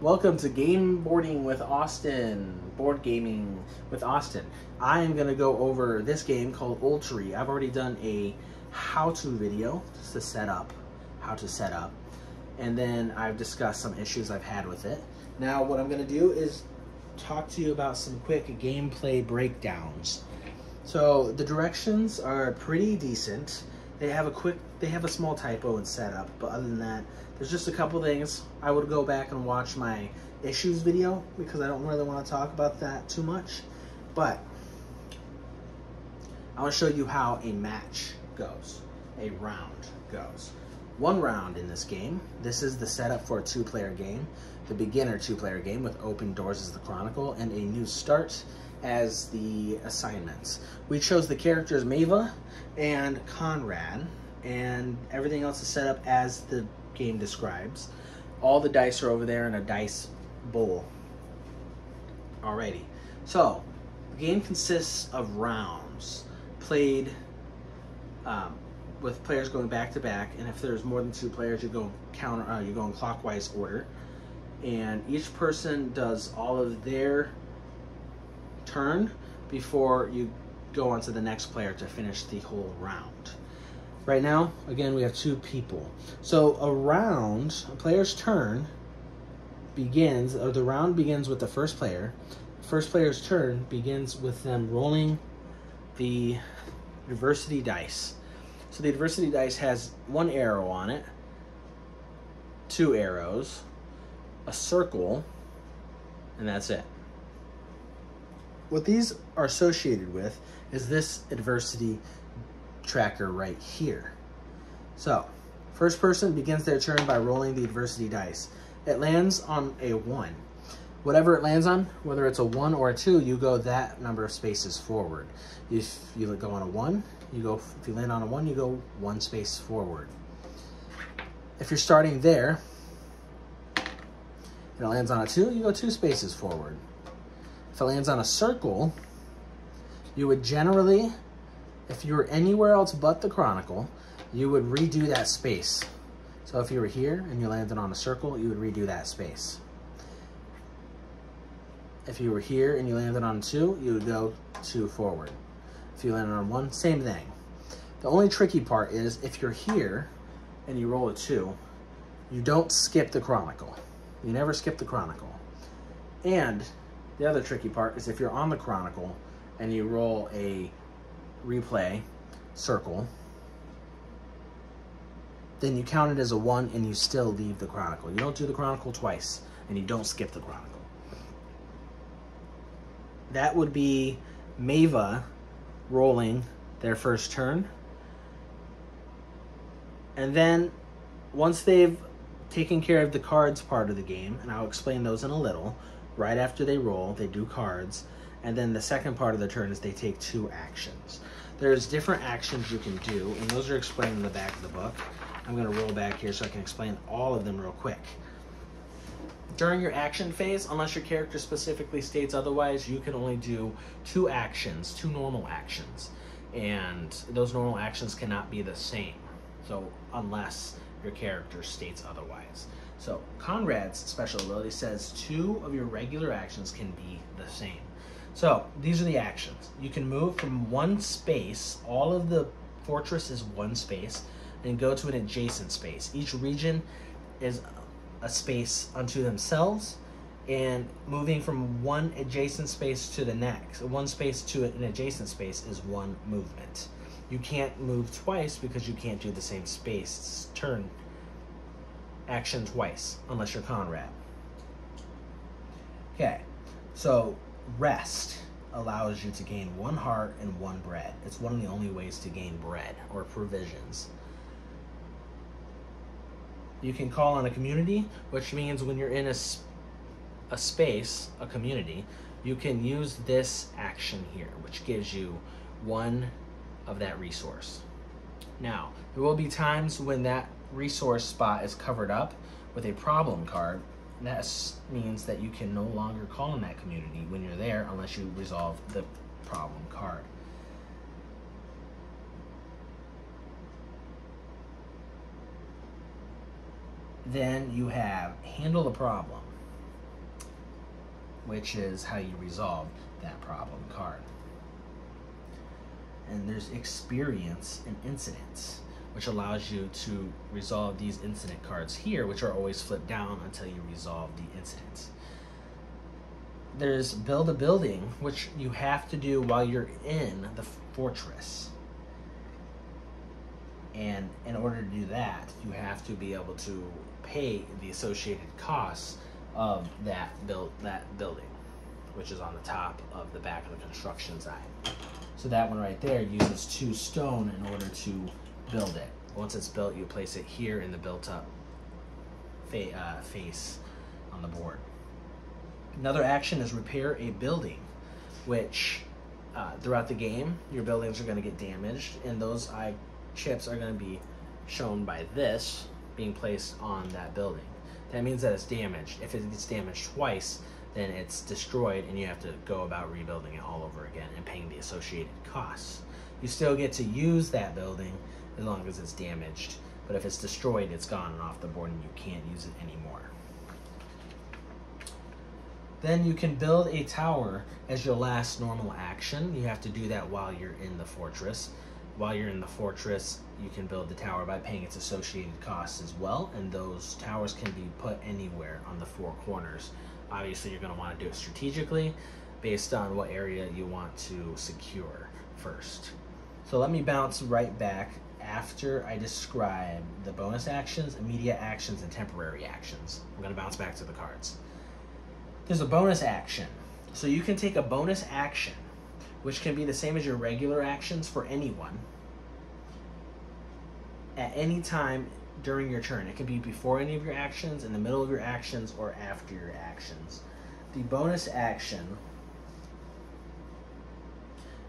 Welcome to Game Boarding with Austin. Board Gaming with Austin. I am going to go over this game called Oltree. I've already done a how-to video just to set up, how to set up. And then I've discussed some issues I've had with it. Now what I'm going to do is talk to you about some quick gameplay breakdowns. So the directions are pretty decent. They have a small typo in setup, but other than that, there's just a couple things. I would go back and watch my issues video because I don't really want to talk about that too much. But I want to show you how a match goes, a round goes. One round in this game. This is the setup for a two-player game, the beginner two-player game with open doors as the chronicle and a new start as the assignments. We chose the characters Mava and Conrad, and everything else is set up as the game describes. All the dice are over there in a dice bowl already. So the game consists of rounds played with players going back to back, and if there's more than two players, you go in clockwise order, and each person does all of their turn before you go on to the next player to finish the whole round. Right now, again, we have two people. So a player's turn begins, or the round begins with the first player. The first player's turn begins with them rolling the adversity dice. So the adversity dice has one arrow on it, two arrows, a circle, and that's it. What these are associated with is this adversity tracker right here. So, first person begins their turn by rolling the adversity dice. It lands on a 1. Whatever it lands on, whether it's a 1 or a 2, you go that number of spaces forward. If you go on a 1, if you land on a 1, you go 1 space forward. If you're starting there, and it lands on a 2, you go 2 spaces forward. If it lands on a circle, you would generally, if you were anywhere else but the chronicle, you would redo that space. So if you were here and you landed on a circle, you would redo that space. If you were here and you landed on 2, you would go 2 forward. If you landed on 1, same thing. The only tricky part is if you're here and you roll a 2, you don't skip the chronicle. You never skip the chronicle. And the other tricky part is if you're on the chronicle and you roll a replay circle, then you count it as a 1 and you still leave the chronicle. You don't do the chronicle twice and you don't skip the chronicle. That would be Mava rolling their first turn. And then once they've taken care of the cards part of the game, and I'll explain those in a little, right after they roll, they do cards, and then the second part of the turn is they take 2 actions. There's different actions you can do, and those are explained in the back of the book. I'm going to roll back here so I can explain all of them real quick. During your action phase, unless your character specifically states otherwise, you can only do 2 actions, 2 normal actions, and those normal actions cannot be the same, so unless your character states otherwise. So Conrad's special ability says 2 of your regular actions can be the same. So these are the actions. You can move from 1 space, all of the fortress is 1 space, and go to an adjacent space. Each region is a space unto themselves, and moving from 1 adjacent space to the next, 1 space to an adjacent space is 1 movement. You can't move twice because you can't do the same space turn action twice unless you're Conrad. Okay, so rest allows you to gain 1 heart and 1 bread. It's one of the only ways to gain bread or provisions. You can call on a community, which means when you're in a space, a community, you can use this action here, which gives you 1 of that resource. Now, there will be times when that resource spot is covered up with a problem card. That means that you can no longer call on that community when you're there unless you resolve the problem card. Then you have handle the problem. which is how you resolve that problem card. And there's experience and incidents, which allows you to resolve these incident cards here, which are always flipped down until you resolve the incidents. There's build a building, which you have to do while you're in the fortress. And in order to do that, you have to be able to pay the associated costs of that building, which is on the top of the back of the construction side. So that one right there uses 2 stone in order to build it. Once it's built, you place it here in the built-up face on the board. Another action is repair a building, which throughout the game, your buildings are going to get damaged, and those chips are going to be shown by this being placed on that building. That means that it's damaged. If it gets damaged twice, then it's destroyed, and you have to go about rebuilding it all over again and paying the associated costs. You still get to use that building as long as it's damaged, but if it's destroyed, it's gone and off the board and you can't use it anymore. Then you can build a tower as your last normal action. You have to do that while you're in the fortress. While you're in the fortress, you can build the tower by paying its associated costs as well, and those towers can be put anywhere on the 4 corners. Obviously, you're going to want to do it strategically based on what area you want to secure first. So let me bounce right back after I describe the bonus actions, immediate actions, and temporary actions. I'm going to bounce back to the cards. There's a bonus action. So you can take a bonus action, which can be the same as your regular actions for anyone, at any time during your turn. It can be before any of your actions, in the middle of your actions, or after your actions. The bonus action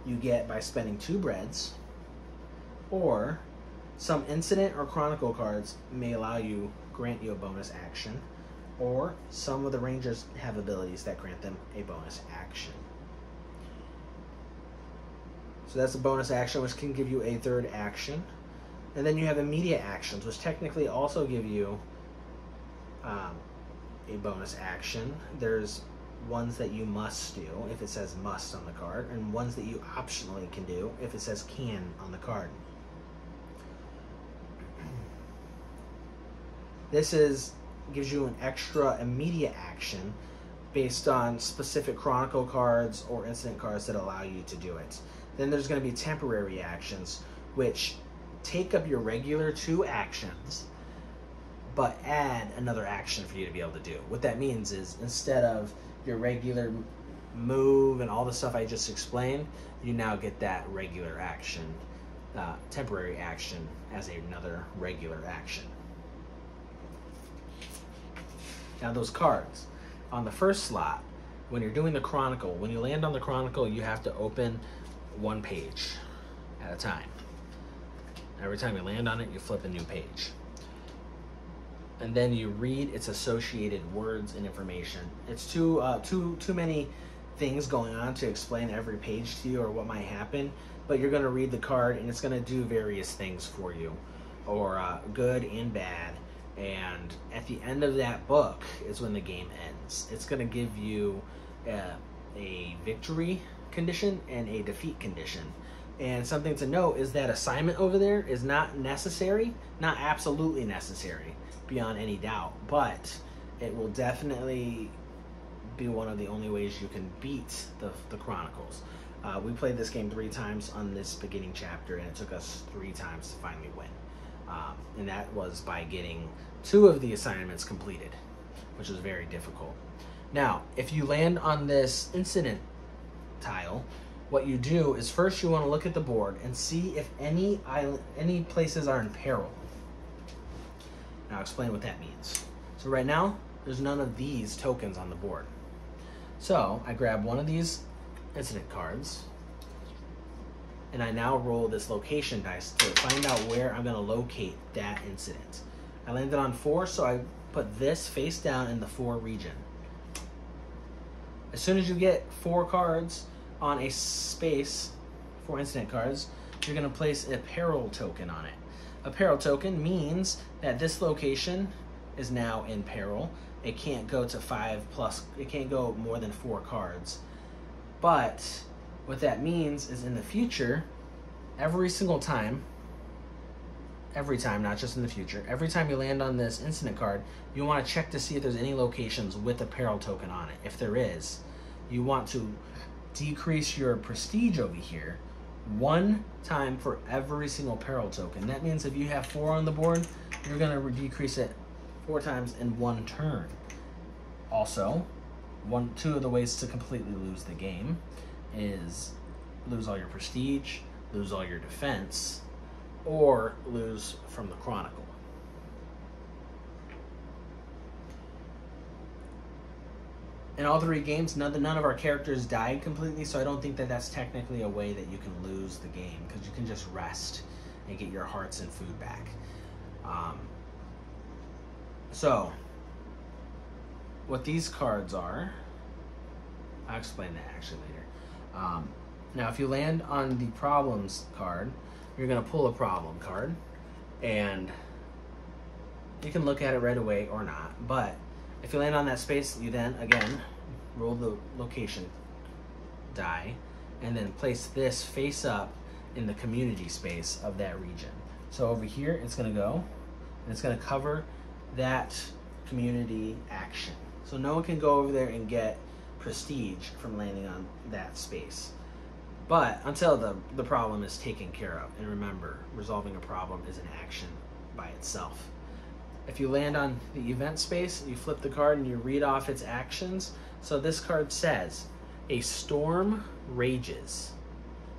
you get by spending 2 breads, or some incident or chronicle cards may grant you a bonus action, or some of the rangers have abilities that grant them a bonus action. So that's a bonus action, which can give you a 3rd action. And then you have immediate actions, which technically also give you a bonus action. There's ones that you must do if it says must on the card, and ones that you optionally can do if it says can on the card. This gives you an extra immediate action based on specific chronicle cards or incident cards that allow you to do it. Then there's going to be temporary actions, which take up your regular 2 actions, but add another action for you to be able to do. What that means is, instead of your regular move and all the stuff I just explained, you now get that regular action, temporary action, as another regular action. Now those cards, on the first slot, when you're doing the chronicle, when you land on the chronicle, you have to open 1 page at a time. Every time you land on it, you flip a new page. And then you read its associated words and information. It's too many things going on to explain every page to you or what might happen, but you're going to read the card and it's going to do various things for you, or good and bad. And at the end of that book is when the game ends. It's going to give you a victory condition and a defeat condition. And something to note is that assignment over there is not necessary, not absolutely necessary, beyond any doubt, but it will definitely be one of the only ways you can beat the Chronicles. We played this game 3 times on this beginning chapter, and it took us 3 times to finally win. And that was by getting 2 of the assignments completed, which was very difficult. Now, if you land on this incident tile, what you do is first you want to look at the board and see if any places are in peril. Now I'll explain what that means. So right now, there's none of these tokens on the board. So I grab one of these incident cards, and I now roll this location dice to find out where I'm going to locate that incident. I landed on 4, so I put this face down in the 4 region. As soon as you get 4 cards on a space, 4 incident cards, you're going to place a peril token on it. A peril token means that this location is now in peril. It can't go to 5 plus, it can't go more than 4 cards. But what that means is in the future, every time, not just in the future, every time you land on this incident card, you want to check to see if there's any locations with a peril token on it. If there is, you want to decrease your prestige over here 1 time for every single peril token. That means if you have 4 on the board, you're going to decrease it 4 times in 1 turn. Also, 2 of the ways to completely lose the game is lose all your prestige, lose all your defense, or lose from the Chronicle. In all 3 games, none of our characters died completely, so I don't think that that's technically a way that you can lose the game, because you can just rest and get your hearts and food back. So, what these cards are, I'll explain that actually later. Now, if you land on the problems card, you're going to pull a problem card, and you can look at it right away or not, but if you land on that space, you then, again, roll the location die, and then place this face up in the community space of that region. So over here, it's going to go, and it's going to cover that community action. So no one can go over there and get prestige from landing on that space. But until the problem is taken care of. And remember, resolving a problem is an action by itself. If you land on the event space, you flip the card and you read off its actions. So this card says, a storm rages.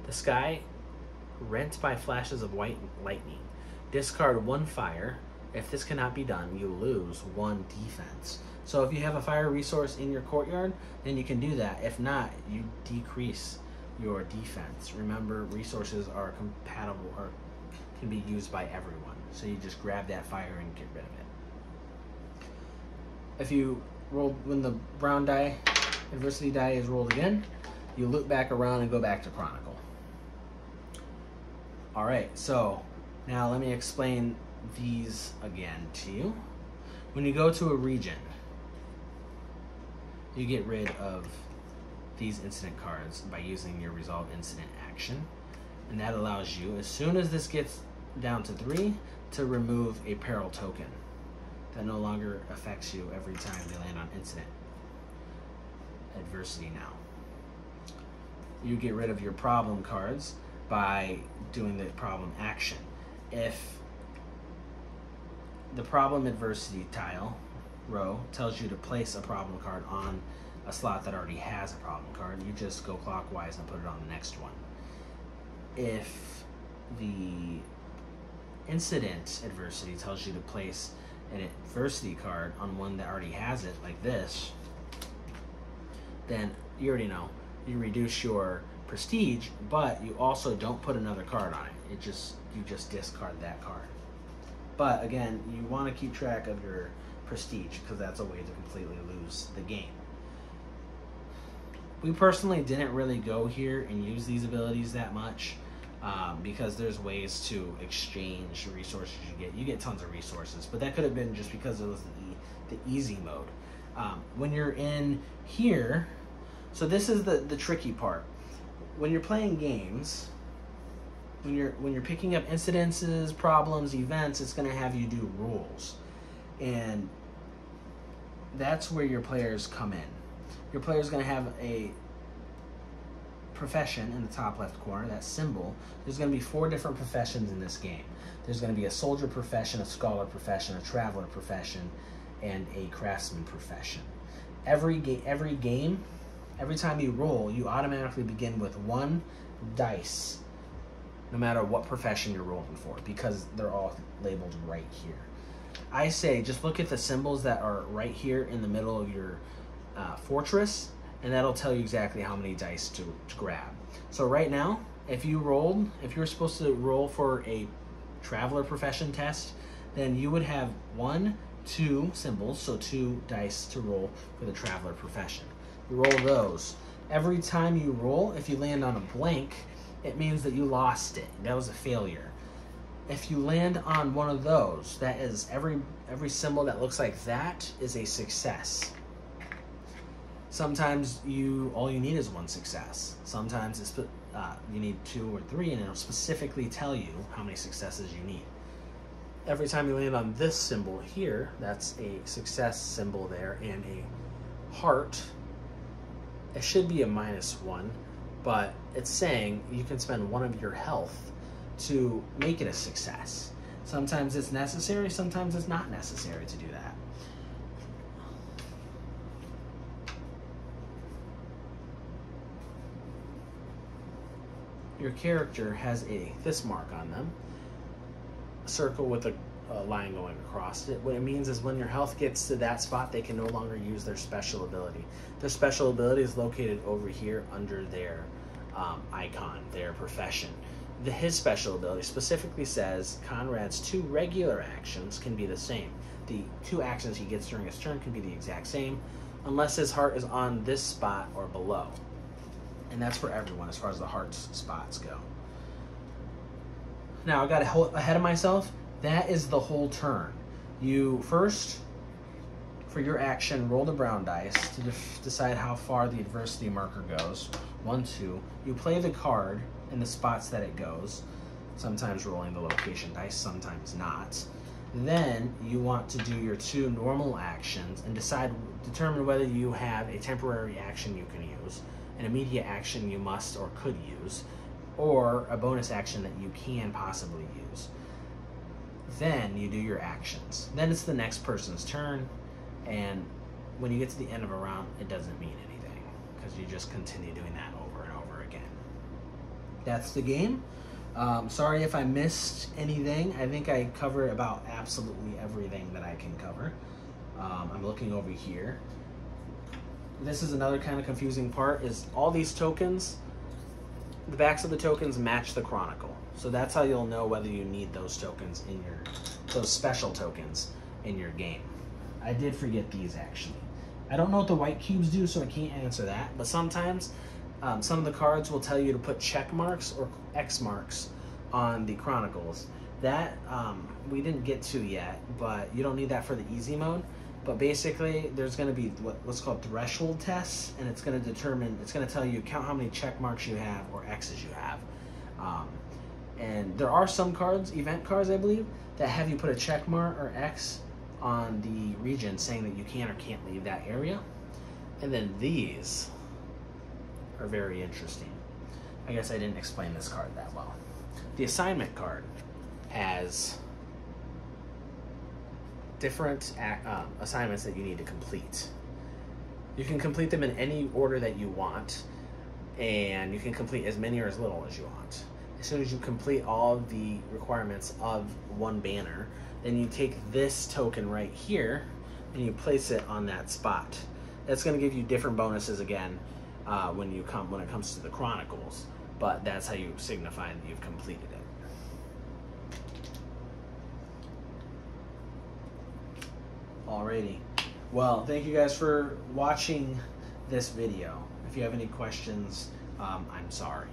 The sky rent by flashes of white lightning. Discard 1 fire. If this cannot be done, you lose 1 defense. So if you have a fire resource in your courtyard, then you can do that. If not, you decrease your defense. Remember, resources are compatible or can be used by everyone. So you just grab that fire and get rid of it. If you roll, when the brown die, adversity die is rolled again, you loop back around and go back to Chronicle. Alright, so now let me explain these again to you. When you go to a region, you get rid of these incident cards by using your resolve incident action, and that allows you, as soon as this gets down to 3, to remove a peril token that no longer affects you every time they land on incident adversity. Now you get rid of your problem cards by doing the problem action. If the problem adversity tile row tells you to place a problem card on a slot that already has a problem card, you just go clockwise and put it on the next one. If the incident adversity tells you to place an adversity card on one that already has it, like this, then you already know, you reduce your prestige, but you also don't put another card on it. You just discard that card. But again, you want to keep track of your prestige, because that's a way to completely lose the game. We personally didn't really go here and use these abilities that much, because there's ways to exchange resources you get. You get tons of resources, but that could have been just because it was the easy mode. When you're in here, so this is the tricky part. When you're playing games, when you're picking up incidences, problems, events, it's going to have you do rules, and that's where your players come in. Your player's going to have a profession in the top left corner, that symbol. There's going to be 4 different professions in this game. There's going to be a soldier profession, a scholar profession, a traveler profession, and a craftsman profession. Every game, every time you roll, you automatically begin with 1 dice, no matter what profession you're rolling for, because they're all labeled right here. I say just look at the symbols that are right here in the middle of your fortress, and that'll tell you exactly how many dice to grab. So right now, if you were supposed to roll for a traveler profession test, then you would have 1, 2 symbols, so 2 dice to roll for the traveler profession. You roll those. Every time you roll, if you land on a blank, it means that you lost it. That was a failure. If you land on one of those, that is every every symbol that looks like that is a success. Sometimes all you need is one success. Sometimes you need 2 or 3, and it'll specifically tell you how many successes you need. Every time you land on this symbol here, that's a success symbol there, and a heart. It should be a -1, but it's saying you can spend 1 of your health to make it a success. Sometimes it's necessary, sometimes it's not necessary to do that. Your character has this mark on them, a circle with a line going across it. What it means is when your health gets to that spot, they can no longer use their special ability. Their special ability is located over here under their icon, their profession. His special ability specifically says Conrad's 2 regular actions can be the same. The 2 actions he gets during his turn can be the exact same, unless his heart is on this spot or below. And that's for everyone as far as the heart spots go. Now, I got ahead of myself. That is the whole turn. You first, for your action, roll the brown dice to decide how far the adversity marker goes. 1, 2. You play the card in the spots that it goes, sometimes rolling the location dice, sometimes not. Then you want to do your 2 normal actions and determine whether you have a temporary action you can use, an immediate action you must or could use, or a bonus action that you can possibly use. Then you do your actions. Then it's the next person's turn, and when you get to the end of a round, it doesn't mean anything, because you just continue doing that over and over again. That's the game. Sorry if I missed anything. I think I covered about absolutely everything that I can cover. I'm looking over here. This is another kind of confusing part, is all these tokens, the backs of the tokens match the Chronicle. So that's how you'll know whether you need those tokens those special tokens in your game. I did forget these actually. I don't know what the white cubes do, so I can't answer that. But sometimes some of the cards will tell you to put check marks or X marks on the Chronicles. That we didn't get to yet, but you don't need that for the easy mode. But basically, there's going to be what's called threshold tests, and it's going to tell you count how many check marks you have or X's you have. And there are some cards, event cards, I believe, that have you put a check mark or X on the region saying that you can or can't leave that area. And then these are very interesting. I guess I didn't explain this card that well. The assignment card has different assignments that you need to complete. You can complete them in any order that you want, and you can complete as many or as little as you want. As soon as you complete all of the requirements of one banner, then you take this token right here and you place it on that spot. That's going to give you different bonuses again when it comes to the Chronicles, but that's how you signify that you've completed it. Alrighty. Well, thank you guys for watching this video. If you have any questions, I'm sorry.